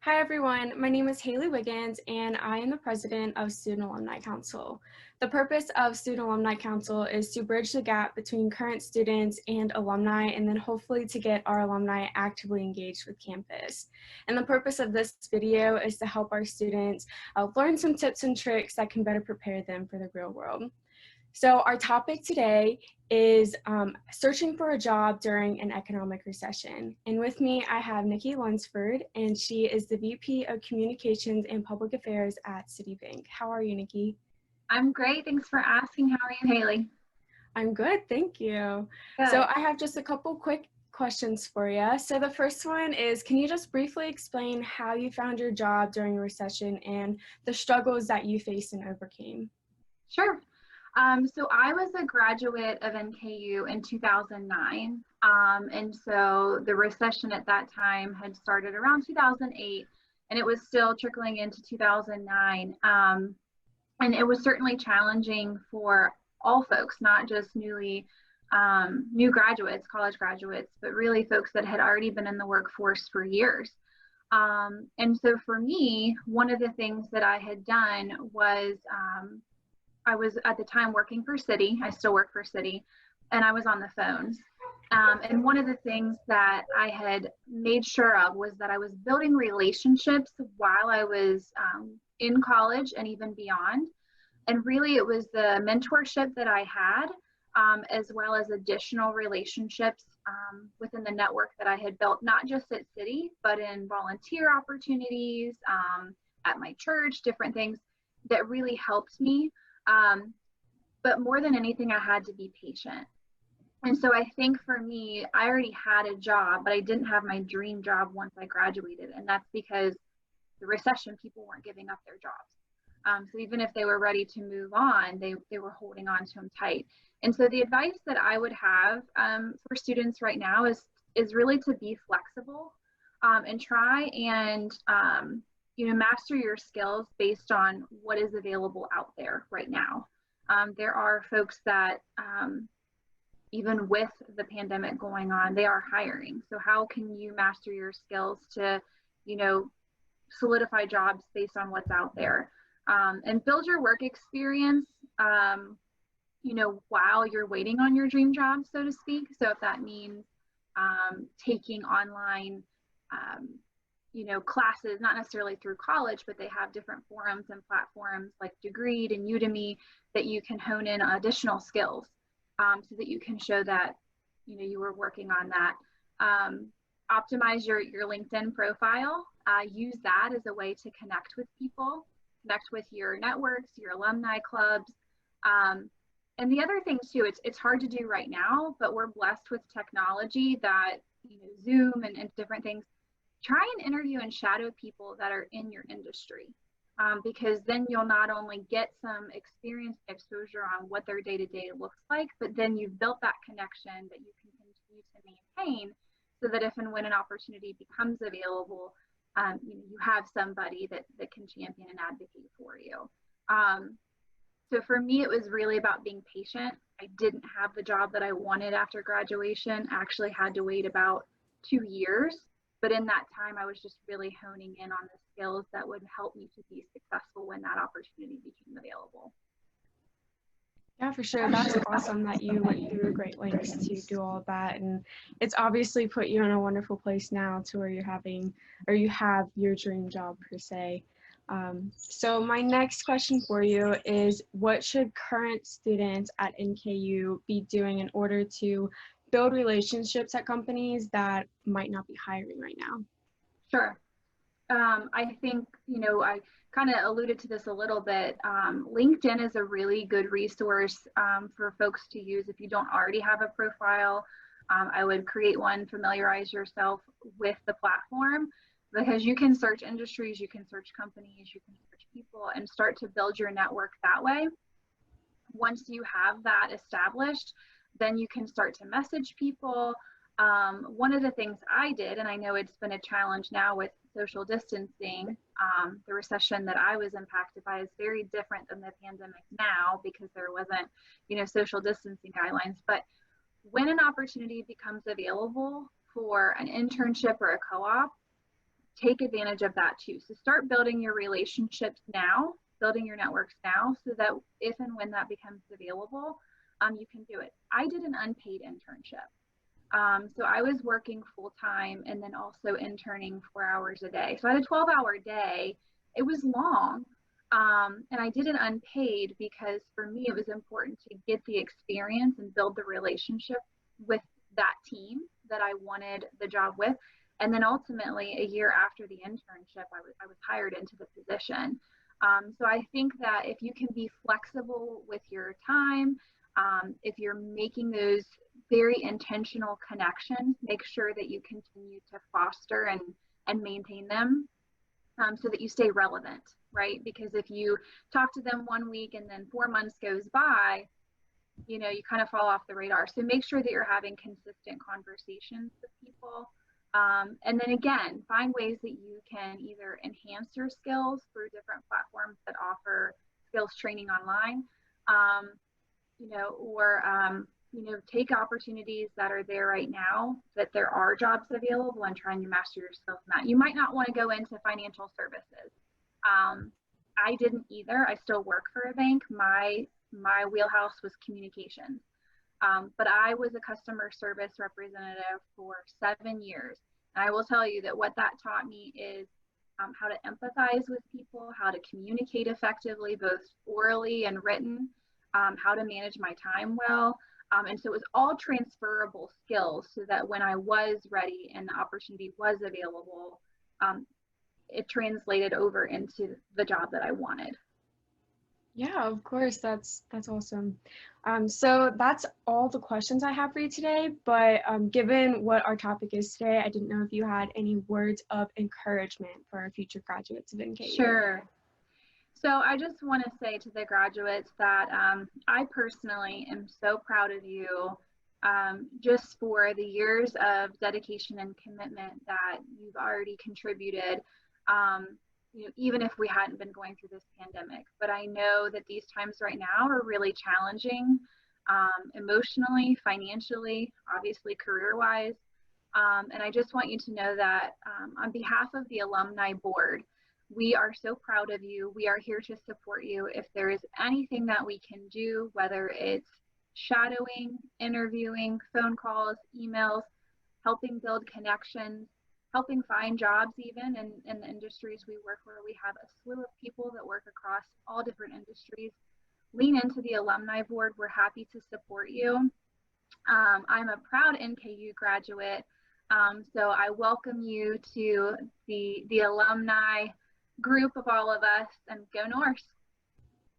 Hi everyone, my name is Haley Wiggins and I am the president of Student Alumni Council. The purpose of Student Alumni Council is to bridge the gap between current students and alumni and then hopefully to get our alumni actively engaged with campus. And the purpose of this video is to help our students learn some tips and tricks that can better prepare them for the real world. So our topic today is searching for a job during an economic recession. And with me, I have Niki Lunsford, and she is the VP of Communications and Public Affairs at Citibank. How are you, Niki? I'm great. Thanks for asking. How are you, Haley? I'm good, thank you. Good. So I have just a couple quick questions for you. So the first one is, can you just briefly explain how you found your job during a recession and the struggles that you faced and overcame? Sure. So I was a graduate of NKU in 2009. And so the recession at that time had started around 2008, and it was still trickling into 2009. And it was certainly challenging for all folks, not just new graduates, college graduates, but really folks that had already been in the workforce for years. And so for me, one of the things that I had done was I was at the time working for Citi. I still work for Citi, and I was on the phones. And one of the things that I had made sure of was that I was building relationships while I was in college and even beyond. And really, it was the mentorship that I had, as well as additional relationships within the network that I had built, not just at Citi, but in volunteer opportunities, at my church, different things that really helped me. But more than anything, I had to be patient. And so I think for me, I already had a job, but I didn't have my dream job once I graduated. And that's because the recession, people weren't giving up their jobs. So even if they were ready to move on, they were holding on to them tight. And so the advice that I would have for students right now is really to be flexible and try and master your skills based on what is available out there right now. There are folks that, even with the pandemic going on, they are hiring. So how can you master your skills to, solidify jobs based on what's out there, and build your work experience, while you're waiting on your dream job, so to speak. So if that means taking online classes, not necessarily through college, but they have different forums and platforms like Degreed and Udemy that you can hone in on additional skills, so that you can show that, you were working on that. Optimize your LinkedIn profile. Use that as a way to connect with people, connect with your networks, your alumni clubs. And the other thing too, it's hard to do right now, but we're blessed with technology that, Zoom and different things. Try and interview and shadow people that are in your industry, because then you'll not only get some experience and exposure on what their day-to-day looks like, but then you've built that connection that you can continue to maintain, so that if and when an opportunity becomes available, you have somebody that can champion and advocate for you. So for me, it was really about being patient. I didn't have the job that I wanted after graduation. I actually had to wait about 2 years. But in that time, I was just really honing in on the skills that would help me to be successful when that opportunity became available. Yeah, for sure. That's awesome that you went through great lengths to do all of that. And it's obviously put you in a wonderful place now to where you have your dream job per se. So my next question for you is, what should current students at NKU be doing in order to build relationships at companies that might not be hiring right now? Sure. I think, I kind of alluded to this a little bit. LinkedIn is a really good resource for folks to use. If you don't already have a profile, I would create one, familiarize yourself with the platform, because you can search industries, you can search companies, you can search people, and start to build your network that way. Once you have that established, then you can start to message people. One of the things I did, and I know it's been a challenge now with social distancing, the recession that I was impacted by is very different than the pandemic now, because there wasn't, social distancing guidelines. But when an opportunity becomes available for an internship or a co-op, take advantage of that too. So start building your relationships now, building your networks now, so that if and when that becomes available, you can do it. I did an unpaid internship. So I was working full time and then also interning 4 hours a day. So I had a 12-hour day. It was long. And I did it unpaid because for me, it was important to get the experience and build the relationship with that team that I wanted the job with. And then ultimately, a year after the internship, I was hired into the position. So I think that if you can be flexible with your time, if you're making those very intentional connections, make sure that you continue to foster and maintain them, so that you stay relevant, right? Because if you talk to them 1 week and then 4 months goes by, you know, you kind of fall off the radar. So make sure that you're having consistent conversations with people. And then again, find ways that you can either enhance your skills through different platforms that offer skills training online, you know, or you know, take opportunities that are there right now, that there are jobs available, and trying to master your skills in that. You might not want to go into financial services. I didn't either. I still work for a bank. My wheelhouse was communications. But I was a customer service representative for 7 years. And I will tell you that what that taught me is how to empathize with people, how to communicate effectively, both orally and written, how to manage my time well. And so it was all transferable skills, so that when I was ready and the opportunity was available, it translated over into the job that I wanted. Yeah, of course. That's awesome. So that's all the questions I have for you today. But given what our topic is today, I didn't know if you had any words of encouragement for our future graduates of NKU. Sure. So I just want to say to the graduates that I personally am so proud of you, just for the years of dedication and commitment that you've already contributed. You know, even if we hadn't been going through this pandemic. But I know that these times right now are really challenging, emotionally, financially, obviously career-wise. And I just want you to know that on behalf of the Alumni Board, we are so proud of you. We are here to support you. If there is anything that we can do, whether it's shadowing, interviewing, phone calls, emails, helping build connections, helping find jobs even in the industries we work, where we have a slew of people that work across all different industries. Lean into the Alumni Board. We're happy to support you. I'm a proud NKU graduate, so I welcome you to the alumni group of all of us, and go North.